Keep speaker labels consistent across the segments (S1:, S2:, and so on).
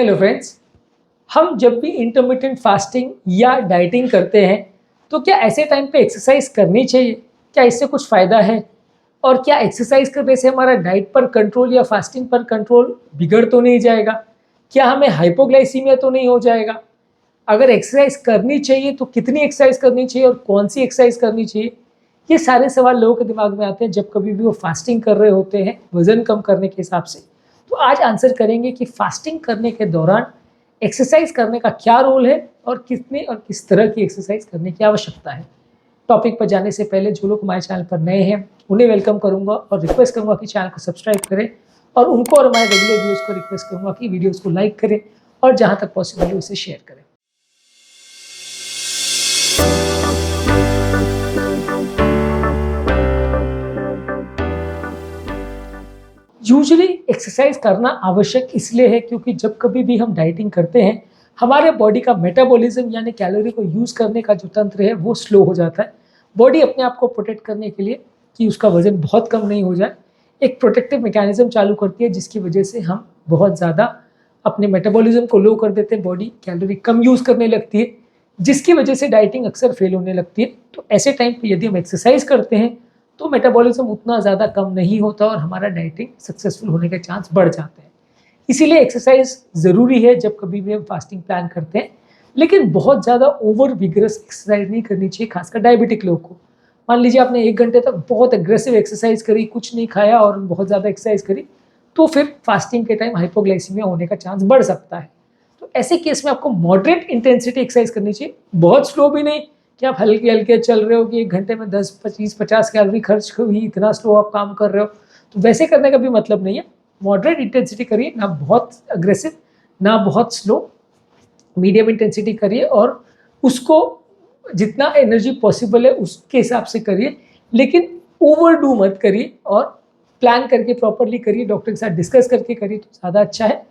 S1: Hello friends. हम जब भी इंटरमिटेंट फास्टिंग या डाइटिंग करते हैं तो क्या ऐसे टाइम पे एक्सरसाइज करनी चाहिए? क्या इससे कुछ फ़ायदा है? और क्या एक्सरसाइज करने से हमारा डाइट पर कंट्रोल या फास्टिंग पर कंट्रोल बिगड़ तो नहीं जाएगा? क्या हमें हाइपोग्लाइसीमिया तो नहीं हो जाएगा? अगर एक्सरसाइज करनी चाहिए तो कितनी एक्सरसाइज करनी चाहिए और कौन सी एक्सरसाइज करनी चाहिए? ये सारे सवाल लोगों के दिमाग में आते हैं जब कभी भी वो फास्टिंग कर रहे होते हैं वज़न कम करने के हिसाब से। तो आज आंसर करेंगे कि फास्टिंग करने के दौरान एक्सरसाइज करने का क्या रोल है और कितने और किस तरह की एक्सरसाइज करने की आवश्यकता है। टॉपिक पर जाने से पहले जो लोग हमारे चैनल पर नए हैं उन्हें वेलकम करूंगा और रिक्वेस्ट करूंगा कि चैनल को सब्सक्राइब करें और उनको और हमारे रेगुलर व्यूअर्स को रिक्वेस्ट करूंगा कि वीडियोस को लाइक करें और जहां तक पॉसिबल है उसे शेयर करें। यूजुअली एक्सरसाइज करना आवश्यक इसलिए है क्योंकि जब कभी भी हम डाइटिंग करते हैं हमारे बॉडी का मेटाबॉलिज्म यानी कैलोरी को यूज़ करने का जो तंत्र है वो स्लो हो जाता है। बॉडी अपने आप को प्रोटेक्ट करने के लिए कि उसका वजन बहुत कम नहीं हो जाए एक प्रोटेक्टिव मैकेनिज्म चालू करती है जिसकी वजह से हम बहुत ज़्यादा अपने मेटाबॉलिज्म को लो कर देते हैं। बॉडी कैलोरी कम यूज़ करने लगती है जिसकी वजह से डाइटिंग अक्सर फेल होने लगती है। तो ऐसे टाइम पर यदि हम एक्सरसाइज करते हैं तो मेटाबॉलिज्म उतना ज़्यादा कम नहीं होता और हमारा डाइटिंग सक्सेसफुल होने के चांस बढ़ जाते हैं। इसीलिए एक्सरसाइज ज़रूरी है जब कभी भी हम फास्टिंग प्लान करते हैं, लेकिन बहुत ज़्यादा ओवर विगरस एक्सरसाइज नहीं करनी चाहिए, खासकर डायबिटिक लोग को। मान लीजिए आपने 1 घंटे तक बहुत एग्रेसिव एक्सरसाइज करी, कुछ नहीं खाया और बहुत ज़्यादा एक्सरसाइज करी, तो फिर फास्टिंग के टाइम हाइपोग्लाइसीमिया होने का चांस बढ़ सकता है। तो ऐसे केस में आपको मॉडरेट इंटेंसिटी एक्सरसाइज करनी चाहिए, बहुत स्लो भी नहीं कि आप हल्के हल्के चल रहे हो कि 1 घंटे में 10, 25, 50 कैलोरी खर्च हुई, इतना स्लो आप काम कर रहे हो, तो वैसे करने का भी मतलब नहीं है। मॉडरेट इंटेंसिटी करिए, ना बहुत अग्रेसिव ना बहुत स्लो, मीडियम इंटेंसिटी करिए और उसको जितना एनर्जी पॉसिबल है उसके हिसाब से करिए, लेकिन ओवरडू मत करिए और प्लान करके प्रॉपरली करिए, डॉक्टर के साथ डिस्कस करके करिए तो ज़्यादा अच्छा है।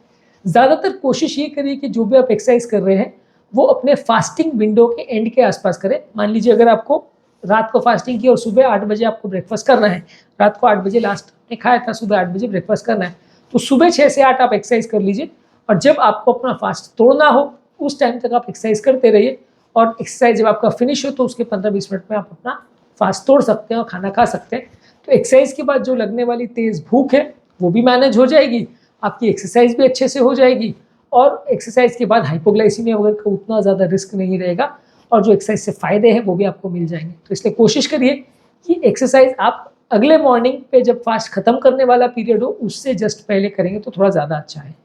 S1: ज़्यादातर कोशिश ये करिए कि जो भी आप एक्सरसाइज कर रहे हैं वो अपने फास्टिंग विंडो के एंड के आसपास करें। मान लीजिए अगर आपको रात को फास्टिंग की और सुबह 8 बजे आपको ब्रेकफास्ट करना है, रात को 8 बजे लास्ट ने खाया था, सुबह 8 बजे ब्रेकफास्ट करना है, तो सुबह 6 से 8 आप एक्सरसाइज कर लीजिए और जब आपको अपना फास्ट तोड़ना हो उस टाइम तक आप एक्सरसाइज करते रहिए और एक्सरसाइज जब आपका फिनिश हो तो उसके 15-20 मिनट में आप अपना फास्ट तोड़ सकते हैं और खाना खा सकते हैं। तो एक्सरसाइज के बाद जो लगने वाली तेज़ भूख है वो भी मैनेज हो जाएगी, आपकी एक्सरसाइज भी अच्छे से हो जाएगी और एक्सरसाइज के बाद हाइपोग्लाइसीमिया वगैरह का उतना ज़्यादा रिस्क नहीं रहेगा और जो एक्सरसाइज से फ़ायदे हैं वो भी आपको मिल जाएंगे। तो इसलिए कोशिश करिए कि एक्सरसाइज आप अगले मॉर्निंग पे जब फास्ट ख़त्म करने वाला पीरियड हो उससे जस्ट पहले करेंगे तो थोड़ा ज़्यादा अच्छा है।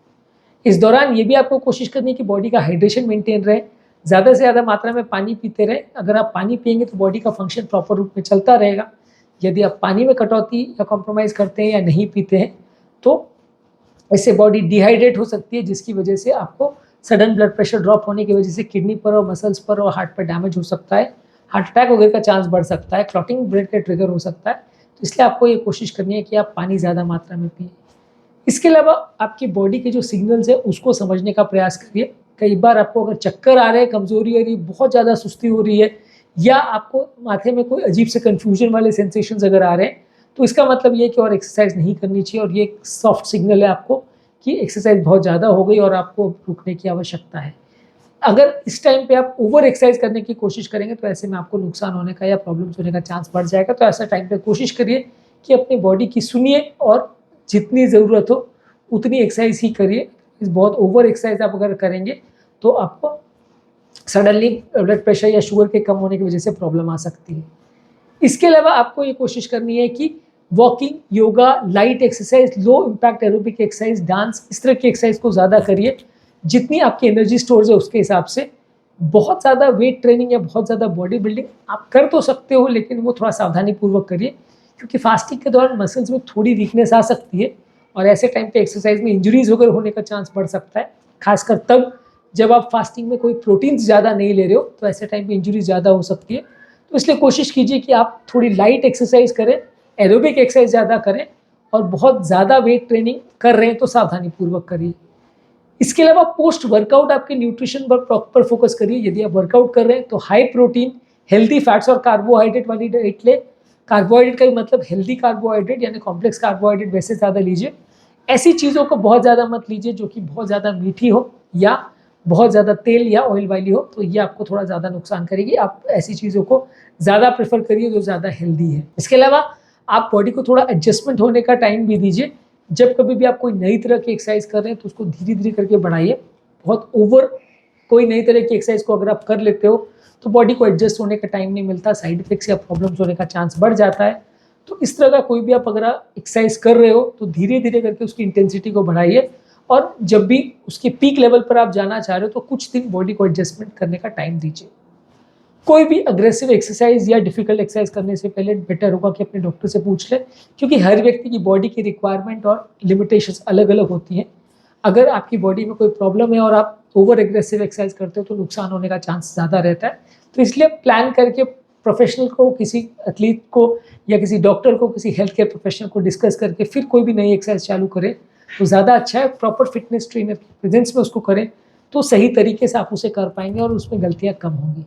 S1: इस दौरान ये भी आपको कोशिश करनी है कि बॉडी का हाइड्रेशन मेंटेन रहे, ज़्यादा से ज़्यादा मात्रा में पानी पीते रहे। अगर आप पानी पिएंगे तो बॉडी का फंक्शन प्रॉपर रूप में चलता रहेगा। यदि आप पानी में कटौती या कॉम्प्रोमाइज़ करते हैं या नहीं पीते हैं तो इससे बॉडी डिहाइड्रेट हो सकती है जिसकी वजह से आपको सडन ब्लड प्रेशर ड्रॉप होने की वजह से किडनी पर और मसल्स पर और हार्ट पर डैमेज हो सकता है, हार्ट अटैक वगैरह का चांस बढ़ सकता है, क्लॉटिंग ब्लड का ट्रिगर हो सकता है। तो इसलिए आपको ये कोशिश करनी है कि आप पानी ज़्यादा मात्रा में पिए। इसके अलावा आपकी बॉडी के जो सिग्नल्स है उसको समझने का प्रयास करिए। कई बार आपको अगर चक्कर आ रहे हैं, कमज़ोरी आ रही है, बहुत ज़्यादा सुस्ती हो रही है या आपको माथे में कोई अजीब से कन्फ्यूजन वाले सेंसेशंस अगर आ रहे हैं तो इसका मतलब ये है कि और एक्सरसाइज नहीं करनी चाहिए और ये एक सॉफ्ट सिग्नल है आपको कि एक्सरसाइज बहुत ज़्यादा हो गई और आपको रुकने की आवश्यकता है। अगर इस टाइम पे आप ओवर एक्सरसाइज करने की कोशिश करेंगे तो ऐसे में आपको नुकसान होने का या प्रॉब्लम्स होने का चांस बढ़ जाएगा। तो ऐसा टाइम पे कोशिश करिए कि अपनी बॉडी की सुनिए और जितनी ज़रूरत हो उतनी एक्सरसाइज ही करिए। बहुत ओवर एक्सरसाइज आप अगर करेंगे तो आपको सडनली ब्लड प्रेशर या शुगर के कम होने की वजह से प्रॉब्लम आ सकती है। इसके अलावा आपको ये कोशिश करनी है कि walking, yoga, light exercise, low impact aerobic exercise, dance, इस तरह की एक्सरसाइज को ज़्यादा करिए जितनी आपकी एनर्जी स्टोर्स है उसके हिसाब से। बहुत ज़्यादा वेट ट्रेनिंग या बहुत ज़्यादा बॉडी बिल्डिंग आप कर तो सकते हो लेकिन वो थोड़ा सावधानी पूर्वक करिए क्योंकि फास्टिंग के दौरान मसल्स में थोड़ी वीकनेस आ सकती है और ऐसे टाइम पे एक्सरसाइज में इंजरीज वगैरह होने का चांस बढ़ सकता है, खासकर तब जब आप फास्टिंग में कोई प्रोटीन्स ज़्यादा नहीं ले रहे हो तो ऐसे टाइम पे इंजरी ज़्यादा हो सकती है। तो इसलिए कोशिश कीजिए कि आप थोड़ी लाइट एक्सरसाइज करें, एरोबिक एक्सरसाइज ज़्यादा करें और बहुत ज़्यादा वेट ट्रेनिंग कर रहे हैं तो सावधानी पूर्वक करिए। इसके अलावा पोस्ट वर्कआउट आपके न्यूट्रिशन पर प्रॉपर फोकस करिए। यदि आप वर्कआउट कर रहे हैं तो हाई प्रोटीन, हेल्दी फैट्स और कार्बोहाइड्रेट वाली डाइट ले। कार्बोहाइड्रेट का भी मतलब हेल्दी कार्बोहाइड्रेट यानी कॉम्प्लेक्स कार्बोहाइड्रेट वैसे ज़्यादा लीजिए। ऐसी चीज़ों को बहुत ज़्यादा मत लीजिए जो कि बहुत ज़्यादा मीठी हो या बहुत ज़्यादा तेल या ऑयल वाली हो, तो ये आपको थोड़ा ज़्यादा नुकसान करेगी। आप ऐसी चीज़ों को ज़्यादा प्रेफर करिए जो ज़्यादा हेल्दी है। इसके अलावा आप बॉडी को थोड़ा एडजस्टमेंट होने का टाइम भी दीजिए। जब कभी भी आप कोई नई तरह की एक्सरसाइज कर रहे हैं तो उसको धीरे धीरे करके बढ़ाइए। बहुत ओवर कोई नई तरह की एक्सरसाइज को अगर आप कर लेते हो तो बॉडी को एडजस्ट होने का टाइम नहीं मिलता, साइड इफेक्ट्स या प्रॉब्लम्स होने का चांस बढ़ जाता है। तो इस तरह का कोई भी आप अगर एक्सरसाइज कर रहे हो तो धीरे धीरे करके उसकी इंटेंसिटी को बढ़ाइए, और जब भी उसके पीक लेवल पर आप जाना चाह रहे हो तो कुछ दिन बॉडी को एडजस्टमेंट करने का टाइम दीजिए। कोई भी अग्रेसिव एक्सरसाइज या डिफिकल्ट एक्सरसाइज करने से पहले बेटर होगा कि अपने डॉक्टर से पूछ लें, क्योंकि हर व्यक्ति की बॉडी की रिक्वायरमेंट और लिमिटेशंस अलग अलग होती हैं। अगर आपकी बॉडी में कोई प्रॉब्लम है और आप ओवर एग्रेसिव एक्सरसाइज करते हो तो नुकसान होने का चांस ज़्यादा रहता है। तो इसलिए प्लान करके प्रोफेशनल को, किसी एथलीट को या किसी डॉक्टर को, किसी हेल्थ केयर प्रोफेशनल को डिस्कस करके फिर कोई भी नई एक्सरसाइज चालू करें तो ज़्यादा अच्छा है। प्रॉपर फिटनेस ट्रेनर की प्रेजेंस में उसको करें तो सही तरीके से आप उसे कर पाएंगे और उसमें गलतियाँ कम होंगी।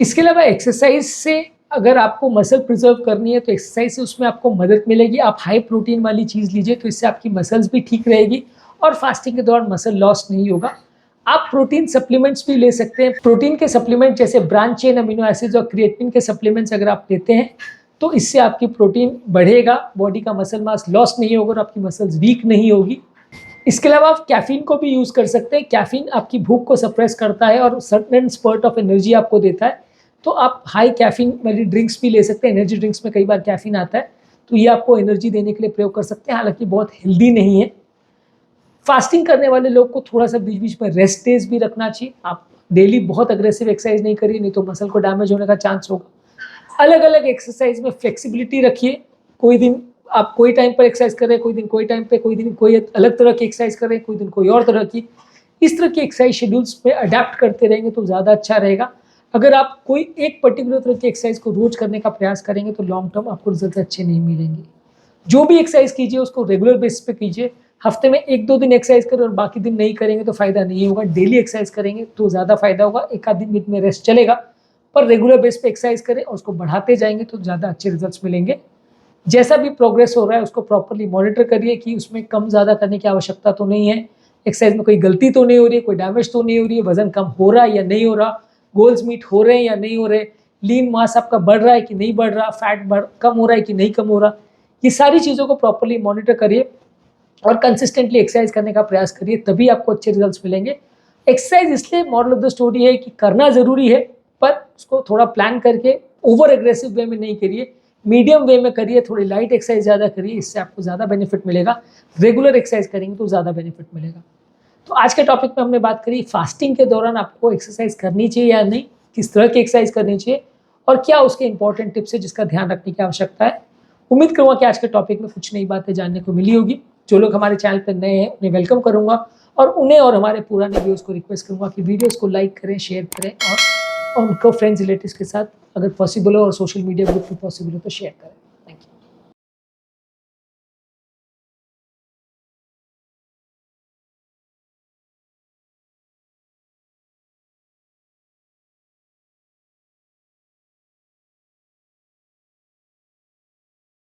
S1: इसके अलावा एक्सरसाइज से अगर आपको मसल प्रिजर्व करनी है तो एक्सरसाइज से उसमें आपको मदद मिलेगी। आप हाई प्रोटीन वाली चीज़ लीजिए तो इससे आपकी मसल्स भी ठीक रहेगी और फास्टिंग के दौरान मसल लॉस नहीं होगा। आप प्रोटीन सप्लीमेंट्स भी ले सकते हैं। प्रोटीन के सप्लीमेंट जैसे ब्रांच चेन अमीनो एसिड्स और क्रिएटिन के सप्लीमेंट्स अगर आप लेते हैं तो इससे आपकी प्रोटीन बढ़ेगा, बॉडी का मसल मास लॉस नहीं होगा और आपकी मसल्स वीक नहीं होगी। इसके अलावा आप कैफीन को भी यूज़ कर सकते हैं। कैफीन आपकी भूख को सप्रेस करता है और सर्टेन स्पर्ट ऑफ एनर्जी आपको देता है। तो आप हाई कैफीन वाली ड्रिंक्स भी ले सकते हैं। एनर्जी ड्रिंक्स में कई बार कैफीन आता है तो ये आपको एनर्जी देने के लिए प्रयोग कर सकते हैं, हालांकि बहुत हेल्दी नहीं है। फास्टिंग करने वाले लोग को थोड़ा सा बीच बीच में रेस्ट डेज भी रखना चाहिए। आप डेली बहुत अग्रेसिव एक्सरसाइज नहीं करिए, नहीं तो मसल को डैमेज होने का चांस होगा। अलग अलग एक्सरसाइज में फ्लेक्सिबिलिटी रखिए। कोई दिन आप कोई टाइम पर एक्सरसाइज कर रहे हैं, कोई दिन कोई टाइम पे, कोई दिन कोई अलग तरह की एक्सरसाइज कर रहे हैं, कोई दिन कोई और तरह की। इस तरह की एक्सरसाइज शेड्यूल्स में अडेप्ट करते रहेंगे तो ज़्यादा अच्छा रहेगा। अगर आप कोई एक पर्टिकुलर तरह की एक्सरसाइज को रोज करने का प्रयास करेंगे तो लॉन्ग टर्म आपको रिजल्ट अच्छे नहीं मिलेंगे। जो भी एक्सरसाइज कीजिए उसको रेगुलर बेसिस पे कीजिए। हफ्ते में 1-2 दिन एक्सरसाइज करें और बाकी दिन नहीं करेंगे तो फायदा नहीं होगा। डेली एक्सरसाइज करेंगे तो ज़्यादा फायदा होगा। एक आध दिन बीच में रेस्ट चलेगा, पर रेगुलर बेस पे एक्सरसाइज करें और उसको बढ़ाते जाएंगे तो ज़्यादा अच्छे रिजल्ट्स मिलेंगे। जैसा भी प्रोग्रेस हो रहा है उसको प्रॉपरली मॉनिटर करिए कि उसमें कम ज़्यादा करने की आवश्यकता तो नहीं है, एक्सरसाइज में कोई गलती तो नहीं हो रही है, कोई डैमेज तो नहीं हो रही है, वजन कम हो रहा है या नहीं हो रहा, गोल्स मीट हो रहे हैं या नहीं हो रहे, लीन मास आपका बढ़ रहा है कि नहीं बढ़ रहा, फैट कम हो रहा है कि नहीं कम हो रहा। ये सारी चीज़ों को प्रॉपरली मॉनिटर करिए और कंसिस्टेंटली एक्सरसाइज करने का प्रयास करिए, तभी आपको अच्छे रिजल्ट्स मिलेंगे। एक्सरसाइज इसलिए मॉरल ऑफ द स्टोरी है कि करना ज़रूरी है, पर उसको थोड़ा प्लान करके ओवर एग्रेसिव वे में नहीं करिए, मीडियम वे में करिए। थोड़ी लाइट एक्सरसाइज ज़्यादा करिए, इससे आपको ज़्यादा बेनिफिट मिलेगा। रेगुलर एक्सरसाइज करेंगे तो ज़्यादा बेनिफिट मिलेगा। तो आज के टॉपिक में हमने बात करी फास्टिंग के दौरान आपको एक्सरसाइज करनी चाहिए या नहीं, किस तरह की एक्सरसाइज करनी चाहिए और क्या उसके इंपॉर्टेंट टिप्स है जिसका ध्यान रखने की आवश्यकता है। उम्मीद करूँगा कि आज के टॉपिक में कुछ नई बातें जानने को मिली होगी। जो लोग हमारे चैनल पर नए हैं उन्हें वेलकम करूँगा और उन्हें और हमारे पुराने वीडियोज़ को रिक्वेस्ट करूँगा कि वीडियोज़ को लाइक करें, शेयर करें और उनको फ्रेंड्स रिलेटिव्स के साथ अगर पॉसिबल हो और सोशल मीडिया ग्रुप में पॉसिबल हो तो शेयर करें।